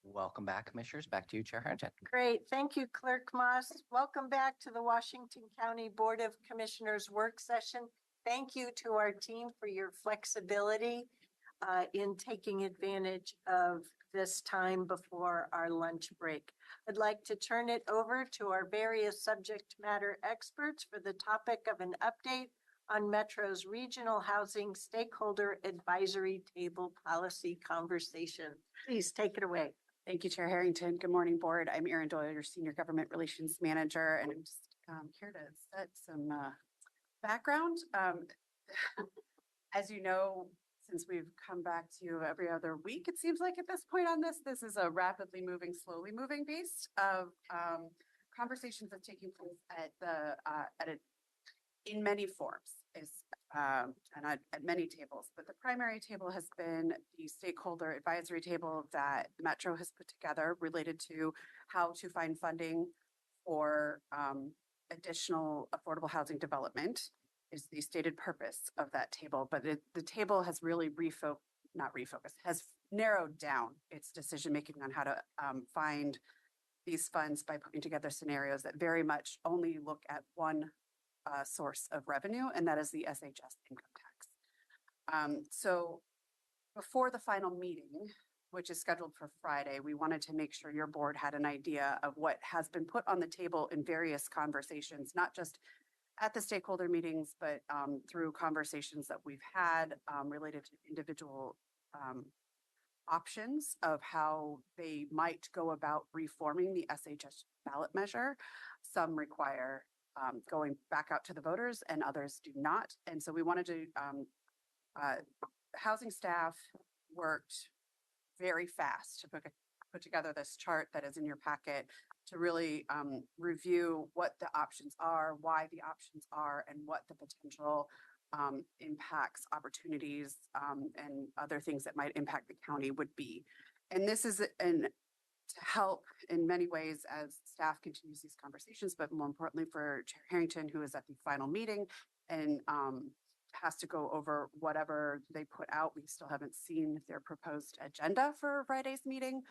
Welcome back, Commissioners. Back to you, Chair Harrington. Great. Thank you, Clerk Moss. Welcome back to the Washington County Board of Commissioners work session. Thank you to our team for your flexibility in taking advantage of this time before our lunch break. I'd like to turn it over to our various subject matter experts for the topic of an update on Metro's Regional Housing Stakeholder Advisory Table Policy Conversation. Please take it away. Thank you, Chair Harrington. Good morning, Board. I'm Erin Doyle, your Senior Government Relations Manager, and I'm just here to set some background. As you know, since we've come back to you every other week, it seems like at this point on this is a rapidly moving, slowly moving beast of conversations that's taking place in many forms and at many tables. But the primary table has been the stakeholder advisory table that Metro has put together related to how to find funding for additional affordable housing development is the stated purpose of that table. But the table has really has narrowed down its decision-making on how to find these funds by putting together scenarios that very much only look at one source of revenue, and that is the SHS income tax. So before the final meeting, which is scheduled for Friday, we wanted to make sure your board had an idea of what has been put on the table in various conversations, not just at the stakeholder meetings, but through conversations that we've had related to individual options of how they might go about reforming the SHS ballot measure. Some require going back out to the voters and others do not. And so we wanted to, housing staff worked very fast to put together this chart that is in your packet to really review what the options are, why the options are, and what the potential impacts, opportunities, and other things that might impact the county would be. And this is to help in many ways as staff continues these conversations, but more importantly for Chair Harrington, who is at the final meeting and has to go over whatever they put out. We still haven't seen their proposed agenda for Friday's meeting,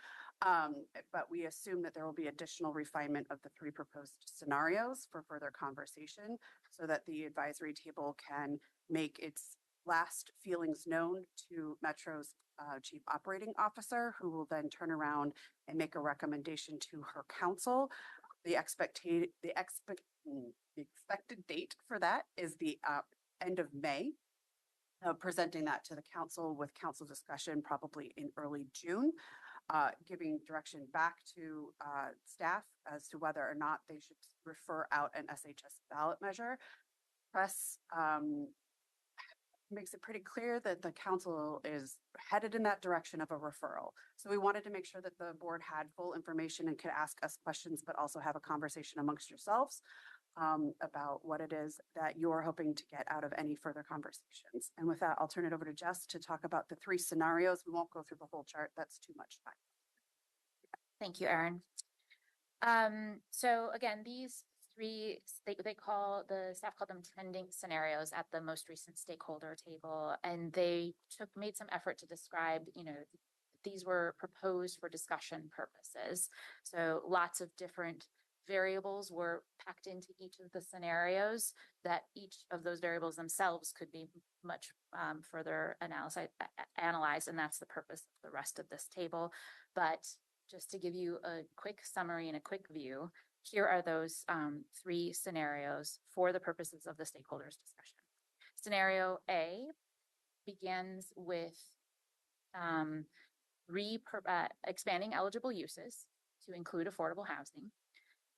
but we assume that there will be additional refinement of the 3 proposed scenarios for further conversation so that the advisory table can make its last feelings known to Metro's Chief Operating Officer, who will then turn around and make a recommendation to her council. The expected date for that is the end of May, presenting that to the council with council discussion probably in early June, giving direction back to staff as to whether or not they should refer out an SHS ballot measure. Press makes it pretty clear that the council is headed in that direction of a referral. So we wanted to make sure that the board had full information and could ask us questions, but also have a conversation amongst yourselves about what it is that you're hoping to get out of any further conversations. And with that, I'll turn it over to Jess to talk about the 3 scenarios. We won't go through the whole chart. That's too much time. Thank you, Erin. So again, these 3, the staff called them trending scenarios at the most recent stakeholder table, and they made some effort to describe, these were proposed for discussion purposes. So lots of different variables were packed into each of the scenarios that each of those variables themselves could be much further analyzed, and that's the purpose of the rest of this table. But just to give you a quick summary and a quick view, here are those 3 scenarios for the purposes of the stakeholders discussion. Scenario A begins with expanding eligible uses to include affordable housing,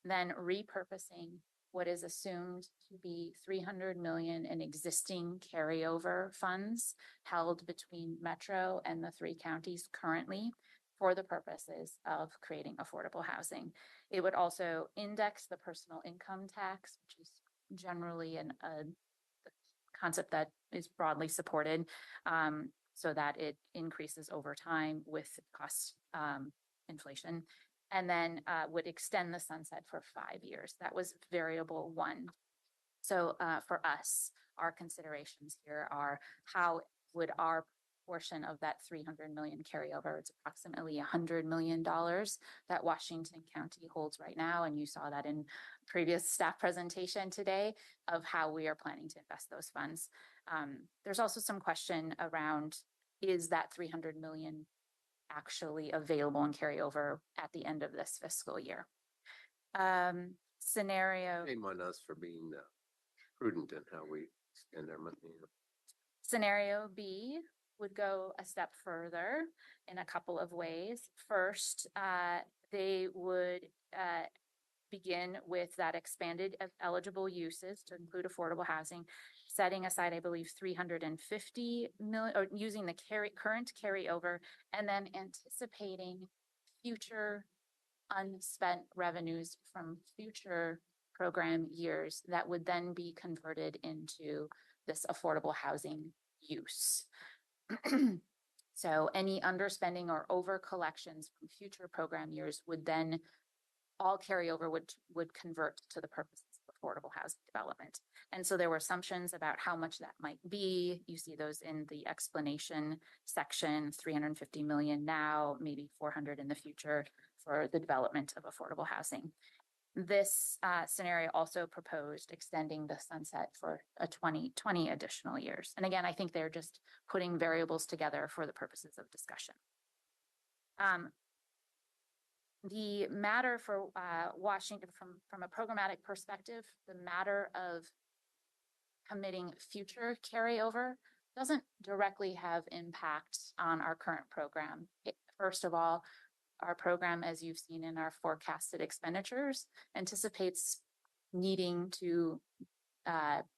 then repurposing what is assumed to be $300 million in existing carryover funds held between Metro and the 3 counties currently for the purposes of creating affordable housing. It would also index the personal income tax, which is generally a concept that is broadly supported, so that it increases over time with cost inflation, and then would extend the sunset for 5 years. That was variable 1. So for us, our considerations here are how would our portion of that 300 million carryover. It's approximately $100 million that Washington County holds right now. And you saw that in previous staff presentation today of how we are planning to invest those funds. There's also some question around, is that 300 million actually available and carryover at the end of this fiscal year? Scenario. Shame on us for being prudent in how we spend our money. Scenario B would go a step further in a couple of ways. First, they would begin with that expanded eligible uses to include affordable housing, setting aside, I believe, 350 million, or using the current carryover, and then anticipating future unspent revenues from future program years that would then be converted into this affordable housing use. So any underspending or over collections from future program years would then all carryover would convert to the purposes of affordable housing development. And so there were assumptions about how much that might be. You see those in the explanation section, 350 million now, maybe 400 in the future for the development of affordable housing. This scenario also proposed extending the sunset for 20 additional years. And again, I think they're just putting variables together for the purposes of discussion. The matter for Washington, from a programmatic perspective, the matter of committing future carryover doesn't directly have impact on our current program. First of all, our program, as you've seen in our forecasted expenditures, anticipates needing to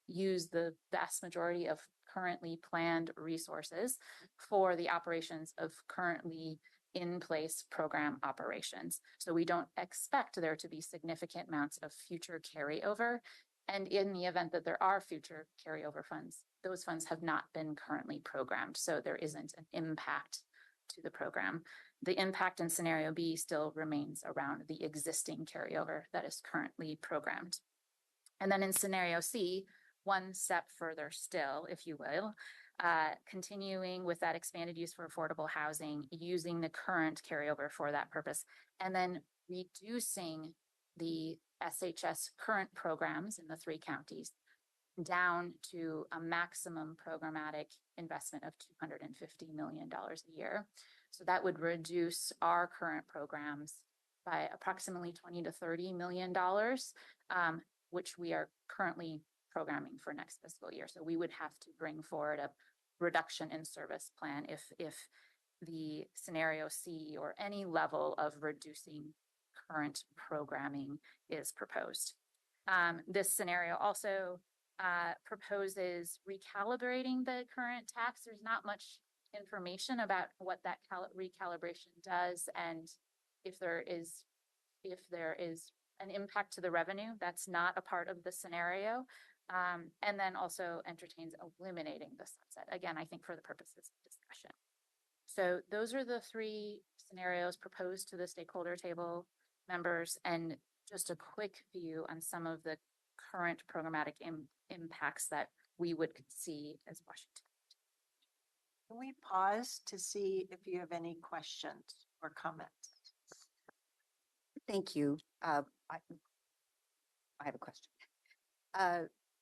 use the vast majority of currently planned resources for the operations of currently in place program operations. So we don't expect there to be significant amounts of future carryover. And in the event that there are future carryover funds, those funds have not been currently programmed. So there isn't an impact to the program. The impact in scenario B still remains around the existing carryover that is currently programmed. And then in scenario C, one step further still, if you will, continuing with that expanded use for affordable housing, using the current carryover for that purpose, and then reducing the SHS current programs in the 3 counties down to a maximum programmatic investment of $250 million a year. So that would reduce our current programs by approximately $20 to $30 million, which we are currently programming for next fiscal year. So we would have to bring forward a reduction in service plan if the scenario C or any level of reducing current programming is proposed. This scenario also proposes recalibrating the current tax. There's not much information about what that recalibration does, and if there is an impact to the revenue, that's not a part of the scenario. And then also entertains eliminating the sunset, again, I think for the purposes of discussion. So those are the 3 scenarios proposed to the stakeholder table members, and just a quick view on some of the current programmatic impacts that we would see as Washington. Can we pause to see if you have any questions or comments? Thank you. I have a question.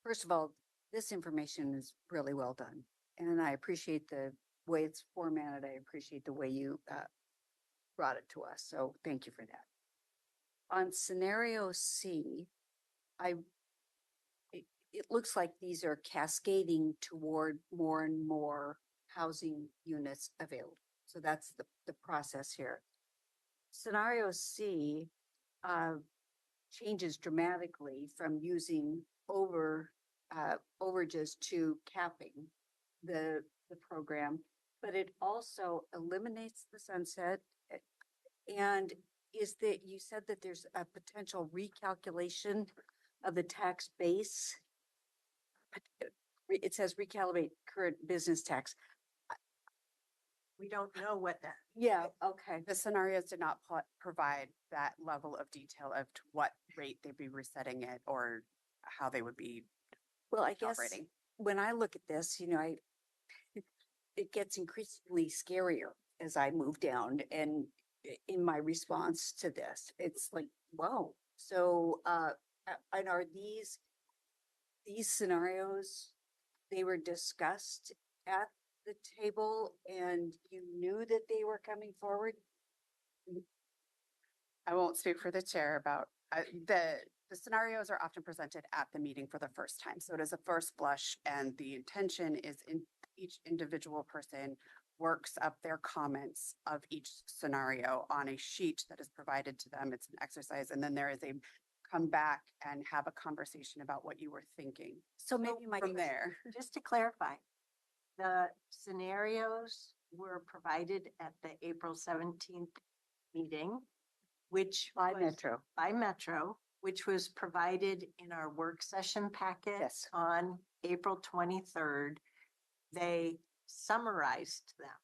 First of all, this information is really well done, and I appreciate the way it's formatted. I appreciate the way you brought it to us. So thank you for that. On scenario C, it looks like these are cascading toward more and more housing units available. So that's the process here. Scenario C changes dramatically from using overages to capping the program, but it also eliminates the sunset. And you said that there's a potential recalculation of the tax base. It says recalibrate current business tax. We don't know what that. Yeah, okay. The scenarios did not provide that level of detail of to what rate they'd be resetting it or how they would be Well, I guess operating. when I look at this, it gets increasingly scarier as I move down and in my response to this, it's like, wow. So, and are these scenarios, they were discussed at the table and you knew that they were coming forward? I won't speak for the chair about, the scenarios are often presented at the meeting for the first time. So it is a first blush and the intention is in each individual person works up their comments of each scenario on a sheet that is provided to them. It's an exercise. And then there is a come back and have a conversation about what you were thinking. So maybe my From question- there, Just to clarify, the scenarios were provided at the April 17th meeting, which By was- Metro. by Metro, which was provided in our work session packet Yes. on April 23rd. They summarized them,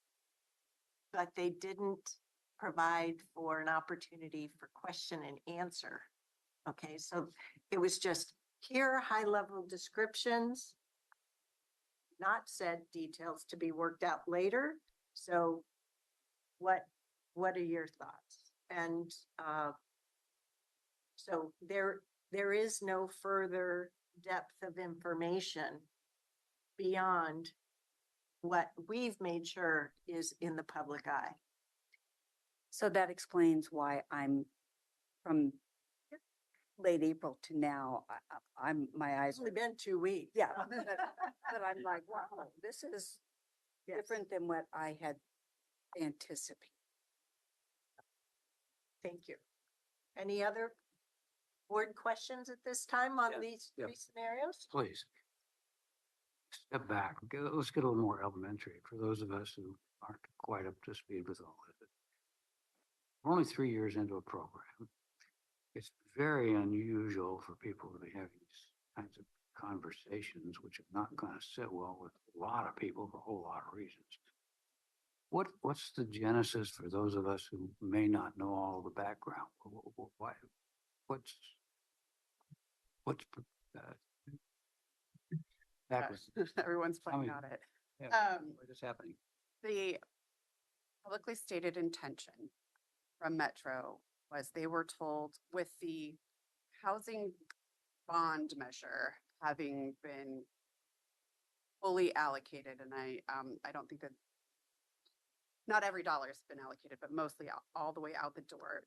but they didn't provide for an opportunity for question and answer. Okay, so it was just here are high-level descriptions, not said details to be worked out later. So what are your thoughts? And so there is no further depth of information beyond what we've made sure is in the public eye. So that explains why I'm from late April to now, my eyes It's only been 2 weeks. yeah. But I'm like, wow, this is Yes. different than what I had anticipated. Thank you. Any other board questions at this time on Yeah, these yeah. three scenarios? Please. Step back. Let's get a little more elementary for those of us who aren't quite up to speed with all of it. We're only 3 years into a program. It's very unusual for people to be having these kinds of conversations, which are not going to sit well with a lot of people for a whole lot of reasons. What's the genesis for those of us who may not know all the background? Why, what's background? everyone's Tell playing me. on it. Yeah, what is happening? The publicly stated intention from Metro was they were told with the housing bond measure having been fully allocated, and I don't think that not every dollar has been allocated, but mostly all the way out the door.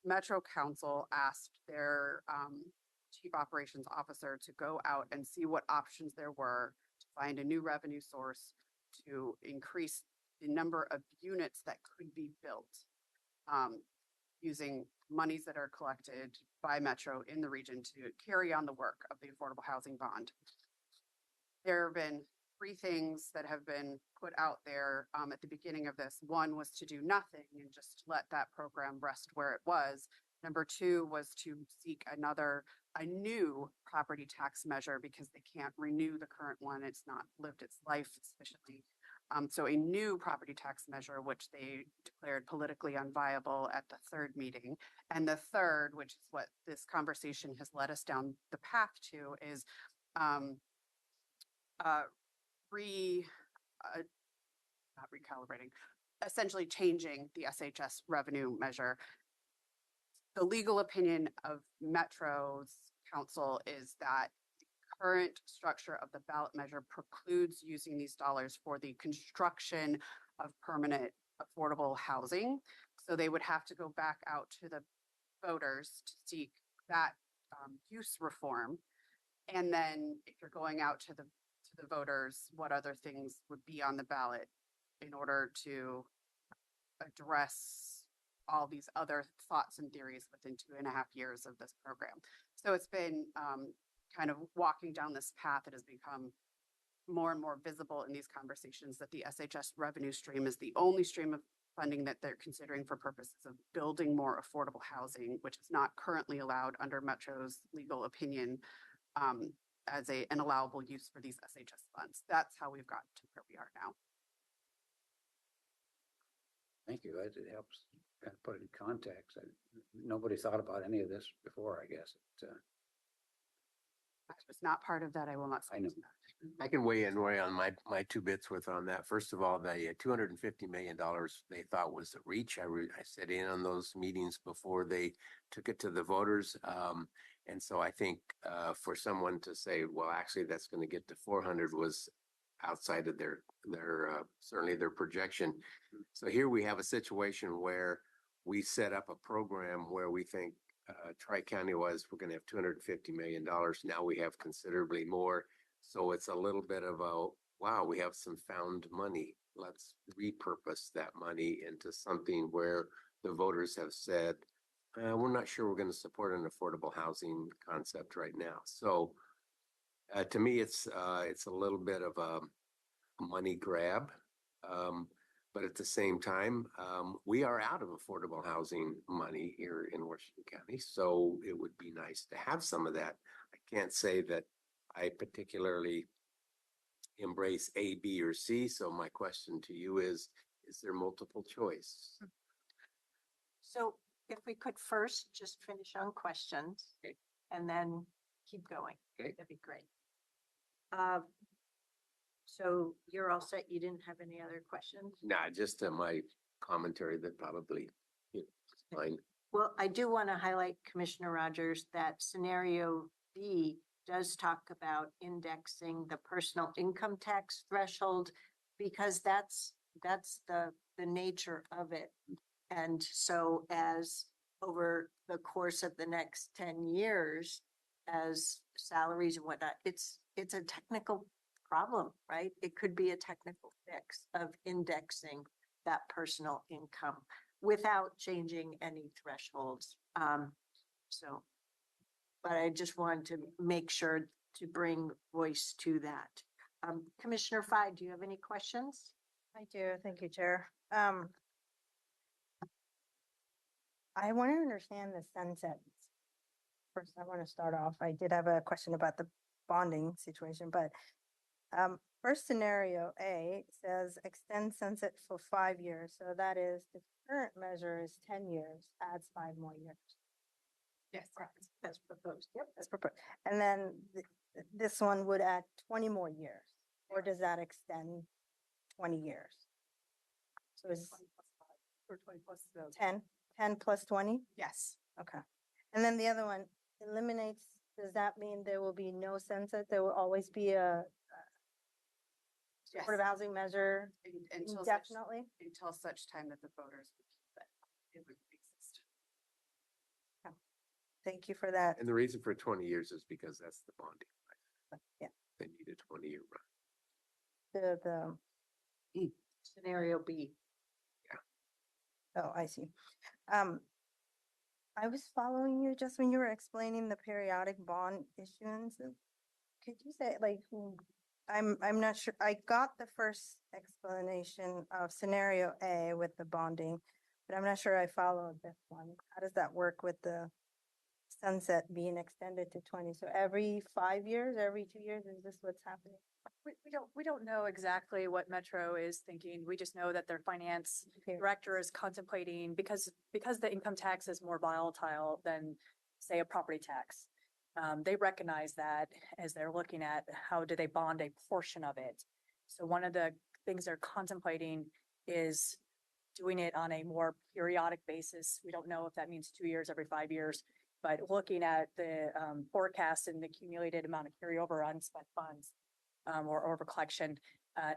Metro Council asked their chief operations officer to go out and see what options there were to find a new revenue source to increase the number of units that could be built using monies that are collected by Metro in the region to carry on the work of the affordable housing bond. There have been 3 things that have been put out there at the beginning of this. One was to do nothing and just let that program rest where it was. Number 2 was to seek a new property tax measure because they can't renew the current one. It's not lived its life sufficiently. So a new property tax measure, which they declared politically unviable at the 3rd meeting. And the 3rd, which is what this conversation has led us down the path to, is not recalibrating, essentially changing the SHS revenue measure. The legal opinion of Metro's council is that the current structure of the ballot measure precludes using these dollars for the construction of permanent affordable housing. So they would have to go back out to the voters to seek that use reform. And then if you're going out to the voters, what other things would be on the ballot in order to address all these other thoughts and theories within 2.5 years of this program. So it's been kind of walking down this path. It has become more and more visible in these conversations that the SHS revenue stream is the only stream of funding that they're considering for purposes of building more affordable housing, which is not currently allowed under Metro's legal opinion as an allowable use for these SHS funds. That's how we've gotten to where we are now. Thank you. It helps kind of put it in context. Nobody thought about any of this before, I guess. I was not part of that. I will not I speak know. to that. I can weigh in, Roy, on my two bits with on that. First of all, the $250 million they thought was the reach. I sat in on those meetings before they took it to the voters. And so I think for someone to say, well, actually, that's going to get to 400 was outside of their certainly their projection. So here we have a situation where we set up a program where we think Tri-County was, we're going to have $250 million. Now we have considerably more. So it's a little bit of a, wow, we have some found money. Let's repurpose that money into something where the voters have said, we're not sure we're going to support an affordable housing concept right now. So to me, it's a little bit of a money grab. But at the same time, we are out of affordable housing money here in Washington County. So it would be nice to have some of that. I can't say that I particularly embrace A, B, or C. So my question to you is there multiple choice? So if we could first just finish on questions Okay. and then keep going. Okay. That'd be great. So you're all set. You didn't have any other questions? Nah, just my commentary that probably, fine. Well, I do want to highlight, Commissioner Rogers, that scenario B does talk about indexing the personal income tax threshold because that's the nature of it. And so as over the course of the next 10 years, as salaries and whatnot, it's a technical problem, right? It could be a technical fix of indexing that personal income without changing any thresholds. But I just wanted to make sure to bring voice to that. Commissioner Fye, do you have any questions? I do. Thank you, Chair. I want to understand the sunset. First, I want to start off. I did have a question about the bonding situation, but first scenario A says extend sunset for 5 years. So that is the current measure is 10 years, adds 5 more years. Yes. As proposed. Yep. That's proposed. And then this one would add 20 more years, or does that extend 20 years? So it's Or 20 plus the, 10 plus 20? yes. Okay. And then the other one eliminates, does that mean there will be no sunset? There will always be a Yes. supportive housing measure Until indefinitely? until such time that the voters would keep it. It would exist. Thank you for that. And the reason for 20 years is because that's the bonding. Yeah, They need a 20-year run. the, Scenario B. oh, I see. I was following you just when you were explaining the periodic bond issuance. Could you say, like, I'm not sure, I got the first explanation of scenario A with the bonding, but I'm not sure I followed this one. How does that work with the sunset being extended to 20? So every 5 years, every 2 years, is this what's happening? We don't know exactly what Metro is thinking. We just know that their finance Okay. director is contemplating, because the income tax is more volatile than, say, a property tax. They recognize that as they're looking at how do they bond a portion of it. So one of the things they're contemplating is doing it on a more periodic basis. We don't know if that means 2 years, every 5 years, but looking at the forecast and the accumulated amount of carryover unspent funds or over collection,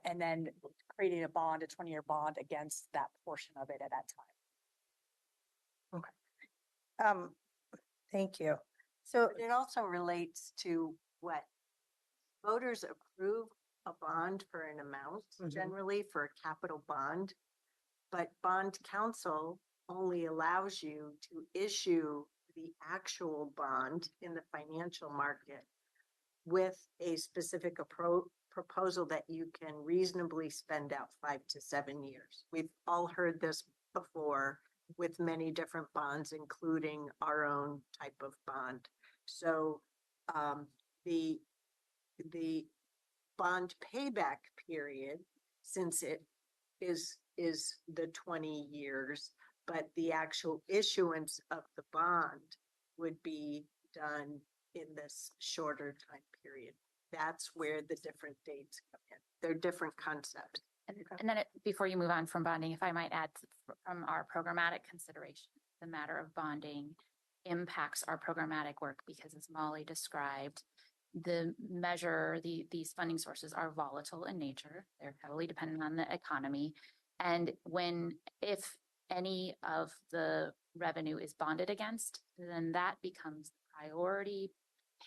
and then creating a bond, a 20-year bond against that portion of it at that time. Thank you. So But it also relates to what voters approve a bond for an amount, Mhm. generally for a capital bond. But bond counsel only allows you to issue the actual bond in the financial market with a specific proposal that you can reasonably spend out 5 to 7 years. We've all heard this before with many different bonds, including our own type of bond. So the bond payback period, since it is the 20 years, but the actual issuance of the bond would be done in this shorter time period. That's where the different dates come in. They're different concepts. And then before you move on from bonding, if I might add from our programmatic consideration, the matter of bonding impacts our programmatic work because as Molly described, these funding sources are volatile in nature. They're heavily dependent on the economy. And if any of the revenue is bonded against, then that becomes the priority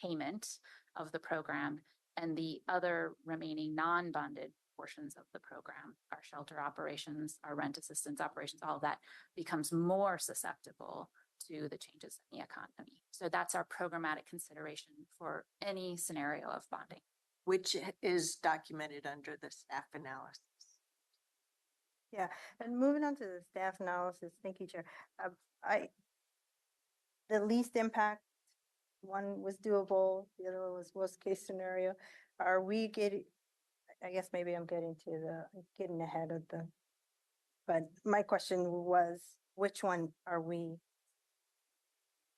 payment of the program. And the other remaining non-bonded portions of the program, our shelter operations, our rent assistance operations, all of that becomes more susceptible to the changes in the economy. So that's our programmatic consideration for any scenario of bonding. Which is documented under the staff analysis. Yeah, and moving on to the staff analysis, thank you, Chair. The least impact, one was doable, the other one was worst case scenario. Are we getting, I guess maybe I'm getting ahead of but my question was, which one are we?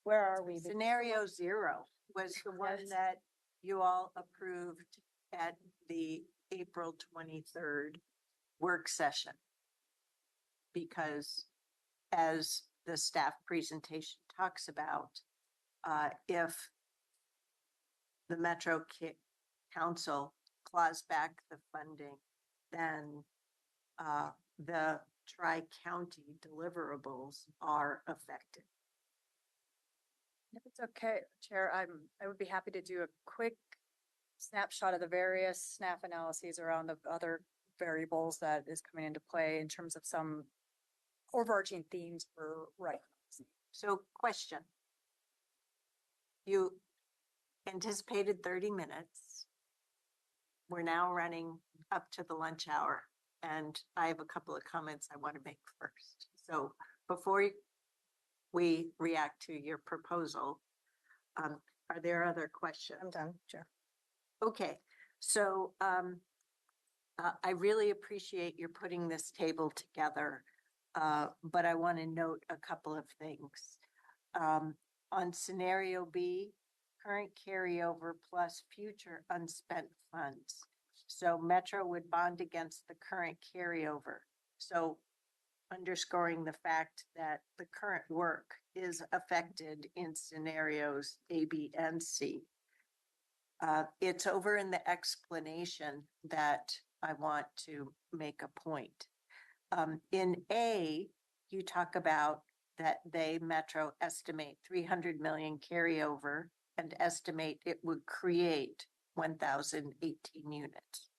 Where are we? Scenario 0 was the one that you all approved at the April 23rd work session. Because as the staff presentation talks about, if the Metro Council claws back the funding, then the tri-county deliverables are affected. If it's okay, Chair, I would be happy to do a quick snapshot of the various SNAP analyses around the other variables that is coming into play in terms of some overarching themes for right. So question. You anticipated 30 minutes. We're now running up to the lunch hour, and I have a couple of comments I want to make first. So before we react to your proposal, are there other questions? I'm done, Chair. Okay, so I really appreciate your putting this table together, but I want to note a couple of things. On scenario B, current carryover plus future unspent funds. So Metro would bond against the current carryover. So underscoring the fact that the current work is affected in scenarios A, B, and C. It's over in the explanation that I want to make a point. In A, you talk about that Metro estimate 300 million carryover and estimate it would create 1,018 units.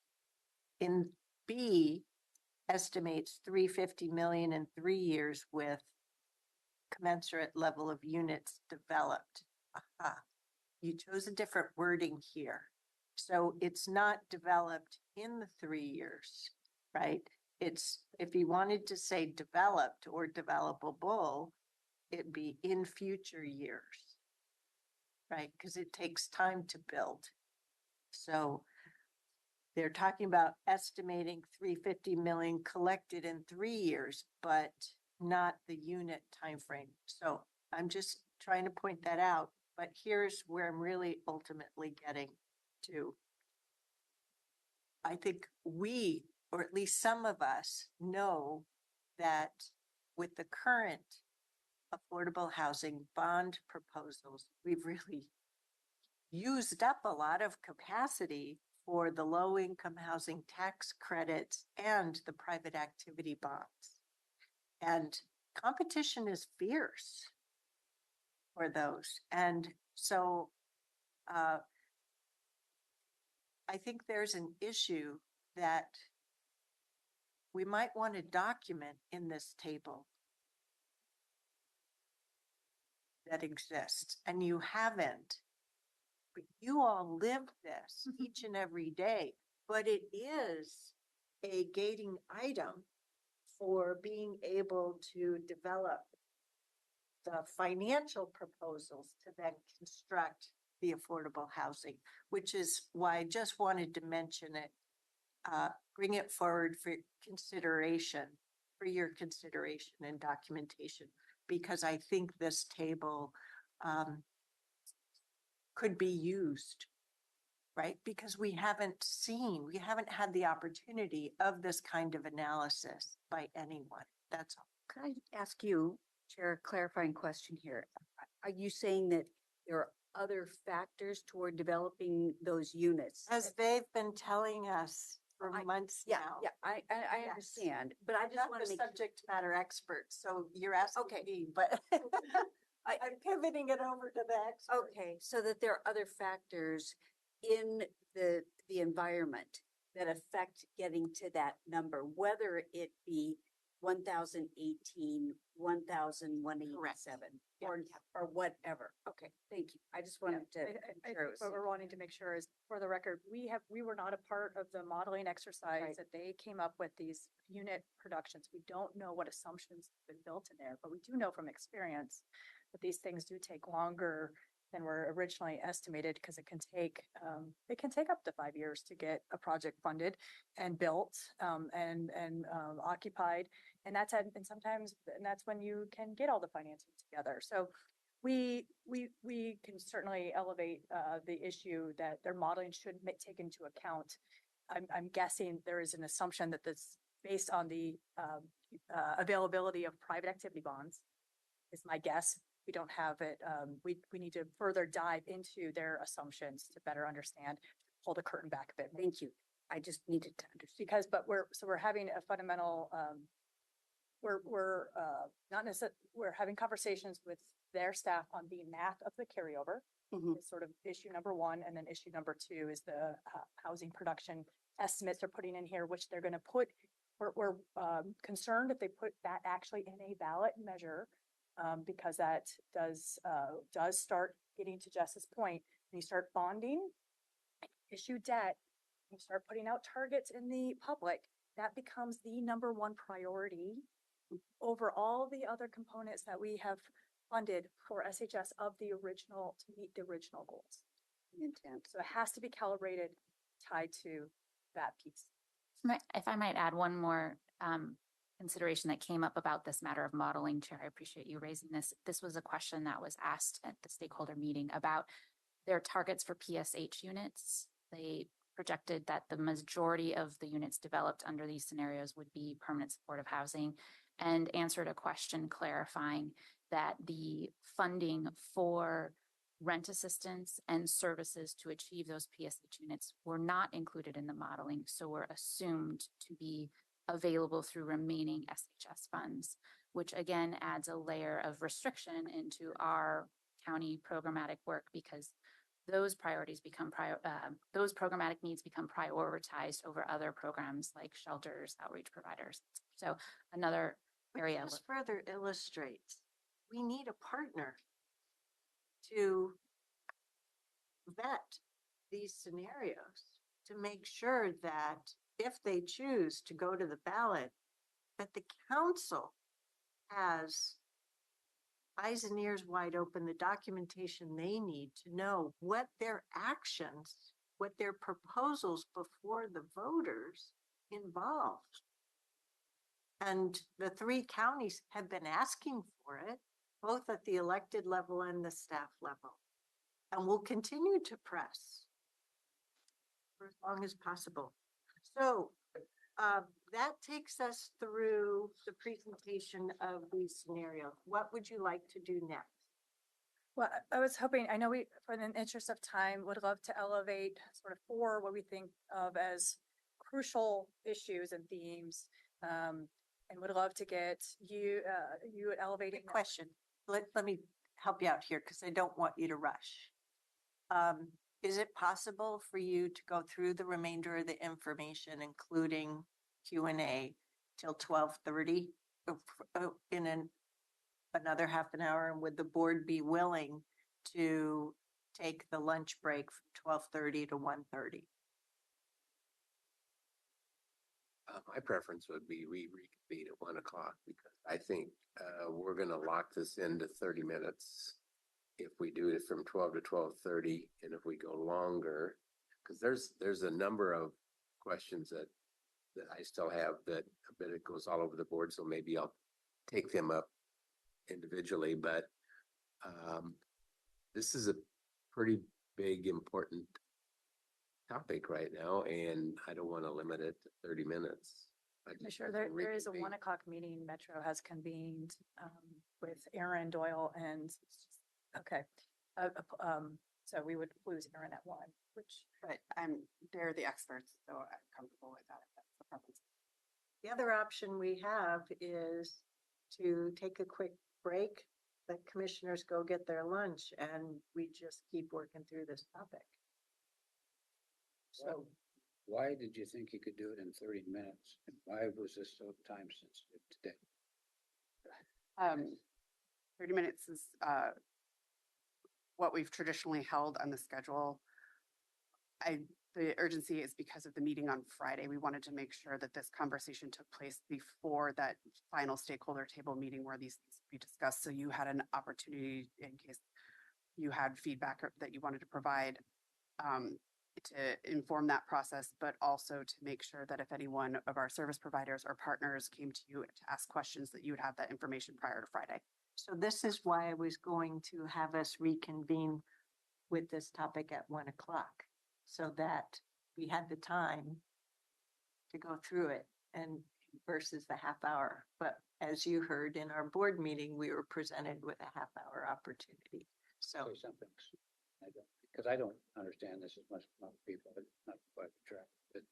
In B, estimates 350 million in 3 years with commensurate level of units developed. Aha. You chose a different wording here. So it's not developed in the 3 years, right? It's, if you wanted to say developed or developable, it'd be in future years, right? Because it takes time to build. So they're talking about estimating 350 million collected in 3 years, but not the unit timeframe. So I'm just trying to point that out, but here's where I'm really ultimately getting to. I think we, or at least some of us, know that with the current affordable housing bond proposals, we've really used up a lot of capacity for the low-income housing tax credits and the private activity bonds. And competition is fierce for those. And so I think there's an issue that we might want to document in this table that exists, and you haven't. But you all live this each and every day, but it is a gating item for being able to develop the financial proposals to then construct the affordable housing, which is why I just wanted to mention it, bring it forward for consideration, for your consideration and documentation, because I think this table could be used, right? Because we haven't had the opportunity of this kind of analysis by anyone. That's all. Could I ask you, Chair, a clarifying question here? Are you saying that there are other factors toward developing those units? As they've been telling us for months Yeah, now. yeah, I Yes. understand, but I I'm just not want the to make. subject matter expert, so you're asking Okay. me, but I'm pivoting it over to the expert. Okay, so that there are other factors in the environment that affect getting to that number, whether it be 1,018, 1,187, or whatever. Okay, thank you. I just wanted to. I think what we're wanting to make sure is, for the record, we were not a part of the modeling exercise Right. that they came up with these unit productions. We don't know what assumptions have been built in there, but we do know from experience that these things do take longer than were originally estimated, because it can take up to 5 years to get a project funded and built, and occupied. And that's when you can get all the financing together. So we can certainly elevate the issue that their modeling should take into account. I'm guessing there is an assumption that this, based on the availability of private activity bonds, is my guess. We don't have it. We need to further dive into their assumptions to better understand, pull the curtain back a bit more. Thank you. I just needed to understand. Because, we're having a fundamental, not necessarily, we're having conversations with their staff on the math of the carryover. Mhm. Is sort of issue number one. And then issue number two is the housing production estimates they're putting in here, which they're going to put. We're concerned if they put that actually in a ballot measure, because that does start getting to Jess's point. When you start bonding, issue debt, you start putting out targets in the public, that becomes the number one priority over all the other components that we have funded for SHS to meet the original goals. Intent. So it has to be calibrated, tied to that piece. If I might add one more consideration that came up about this matter of modeling, Chair, I appreciate you raising this. This was a question that was asked at the stakeholder meeting about their targets for PSH units. They projected that the majority of the units developed under these scenarios would be permanent supportive housing, and answered a question clarifying that the funding for rent assistance and services to achieve those PSH units were not included in the modeling, so were assumed to be available through remaining SHS funds, which again adds a layer of restriction into our county programmatic work, because those priorities become those programmatic needs become prioritized over other programs like shelters, outreach providers. So another area. Which just further illustrates we need a partner to vet these scenarios to make sure that if they choose to go to the ballot, that the council has eyes and ears wide open, the documentation they need to know what their actions, what their proposals before the voters involve. And the three counties have been asking for it, both at the elected level and the staff level. And we'll continue to press for as long as possible. So that takes us through the presentation of these scenarios. What would you like to do next? Well, I was hoping, I know for the interest of time, would love to elevate sort of four what we think of as crucial issues and themes, and would love to get you elevating. Great question. Let me help you out here, because I don't want you to rush. Is it possible for you to go through the remainder of the information, including Q&A, till 12:30 in another half an hour? And would the board be willing to take the lunch break from 12:30 to 1:30? My preference would be we reconvene at 1 o'clock, because I think we're going to lock this into 30 minutes if we do it from 12 to 12:30, and if we go longer, because there's a number of questions that I still have that it goes all over the board, so maybe I'll take them up individually. But this is a pretty big, important topic right now, and I don't want to limit it to 30 minutes. I just Sure, want there, to there is a reconvene. 1 o'clock meeting Metro has convened with Aaron Doyle and, okay. So we would lose Aaron at 1, which, But they're the experts, so I'm comfortable with that if that's the preference. The other option we have is to take a quick break, let commissioners go get their lunch, and we just keep working through this topic. So why did you think you could do it in 30 minutes? And why was this so time sensitive today? 30 minutes is what we've traditionally held on the schedule. The urgency is because of the meeting on Friday. We wanted to make sure that this conversation took place before that final stakeholder table meeting where these things would be discussed. So you had an opportunity in case you had feedback that you wanted to provide to inform that process, but also to make sure that if any one of our service providers or partners came to you to ask questions, that you would have that information prior to Friday. So this is why I was going to have us reconvene with this topic at 1 o'clock, so that we had the time to go through it and versus the half hour. But as you heard in our board meeting, we were presented with a half-hour opportunity. So Say something. Because I don't understand this as much as other people, but not quite the track. But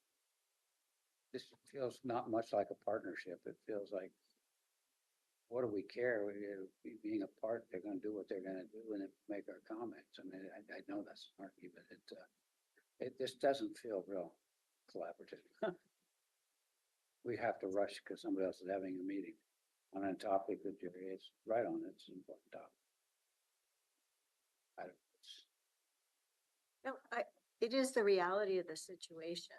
this feels not much like a partnership. It feels like, what do we care? Being a part, they're going to do what they're going to do and then make our comments. I mean, I know that's snarky, but it just doesn't feel real collaborative. We have to rush because somebody else is having a meeting on a topic that it's right on. It's an important topic. no, it is the reality of the situation.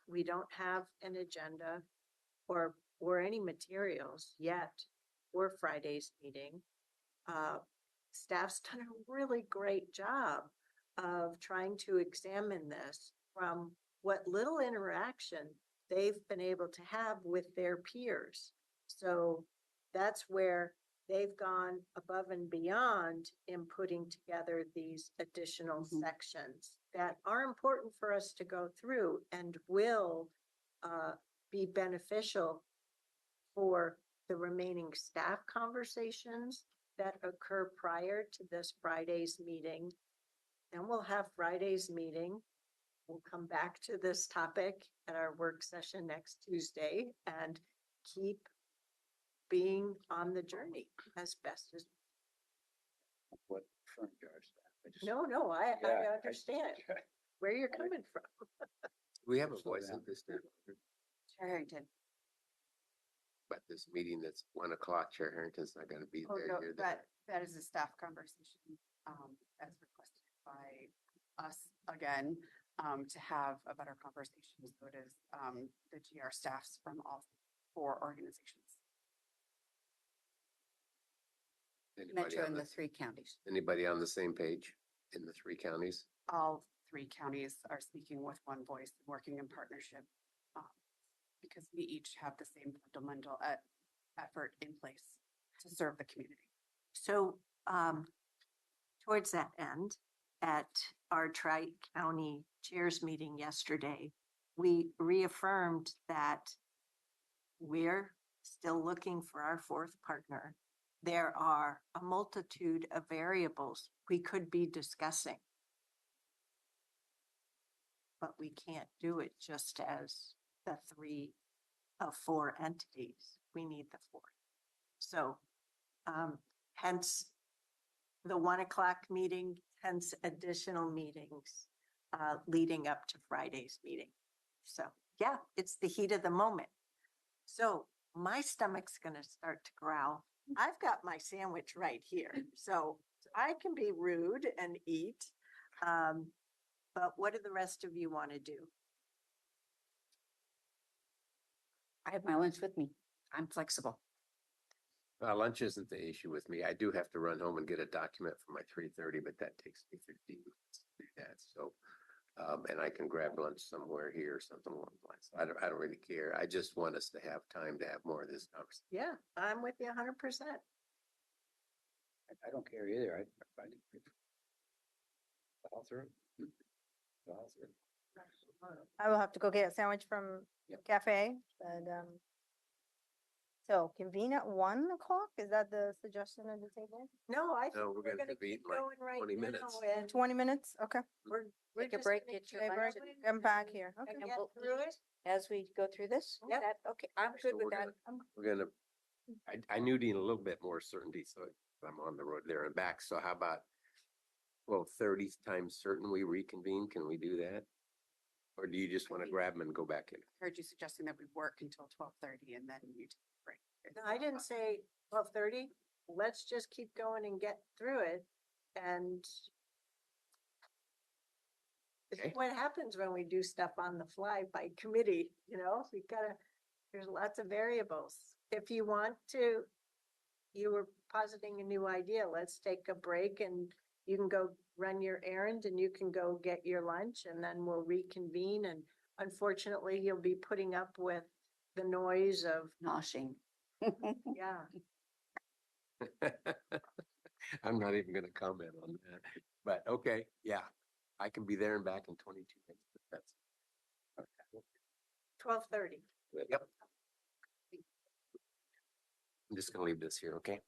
We don't have an agenda or any materials yet for Friday's meeting. Staff's done a really great job of trying to examine this from what little interaction they've been able to have with their peers. So that's where they've gone above and beyond in putting together these additional sections that are important for us to go through and will be beneficial for the remaining staff conversations that occur prior to this Friday's meeting. Then we'll have Friday's meeting. We'll come back to this topic at our work session next Tuesday and keep being on the journey as best as. What firm yours? No, I Yeah, understand where you're coming from. We have a Slow voice down. at this time, Chair Harrington. but this meeting that's 1 o'clock, Chair Harrington's not going to be Oh, there. no, You're there. that is a staff conversation, as requested by us again, to have a better conversation. So it is, the GR staffs from all 4 organizations. Anybody Metro on in the- the 3 counties. Anybody on the same page in the 3 counties? All 3 counties are speaking with one voice, working in partnership, because we each have the same fundamental effort in place to serve the community. So, towards that end, at our Tri-County Chairs meeting yesterday, we reaffirmed that we're still looking for our 4th partner. There are a multitude of variables we could be discussing. But we can't do it just as the 3 of 4 entities. We need the 4th. So, hence the 1 o'clock meeting, hence additional meetings leading up to Friday's meeting. So yeah, it's the heat of the moment. So my stomach's gonna start to growl. I've got my sandwich right here, so I can be rude and eat. But what do the rest of you want to do? I have my lunch with me. I'm flexible. Lunch isn't the issue with me. I do have to run home and get a document for my 3:30, but that takes me 15 minutes to do that. So, and I can grab lunch somewhere here or something along the lines. I don't really care. I just want us to have time to have more of this conversation. Yeah, I'm with you 100%. I don't care either. I find it. I will have to go get a sandwich from cafe, but, so convene at 1 o'clock? Is that the suggestion of the table? No, I think No, we're we're gonna gonna convene keep like going right 20 now. minutes. And 20 minutes? Okay. we're Take a just break, gonna get your keep lunch, going I'm back and- here. Okay. and And get we'll through eat it. as we go through this? Yep. That, okay, I'm So good with we're that. gonna- We're gonna, I knew need a little bit more certainty, so I'm on the road there and back. So how about, well, 30 times certain we reconvene? Can we do that? Or do you just want to grab them and go back in? Heard you suggesting that we work until 12:30 and then you take a break. No, I didn't say 12:30. Let's just keep going and get through it. And this is Okay. what happens when we do stuff on the fly by committee, we gotta, there's lots of variables. If you want to, you were positing a new idea. Let's take a break and you can go run your errand and you can go get your lunch and then we'll reconvene. And unfortunately, you'll be putting up with the noise of, Noshing. yeah. I'm not even gonna comment on that, but okay, yeah, I can be there and back in 22 minutes. But that's 12:30. Yep. I'm just gonna leave this here, okay?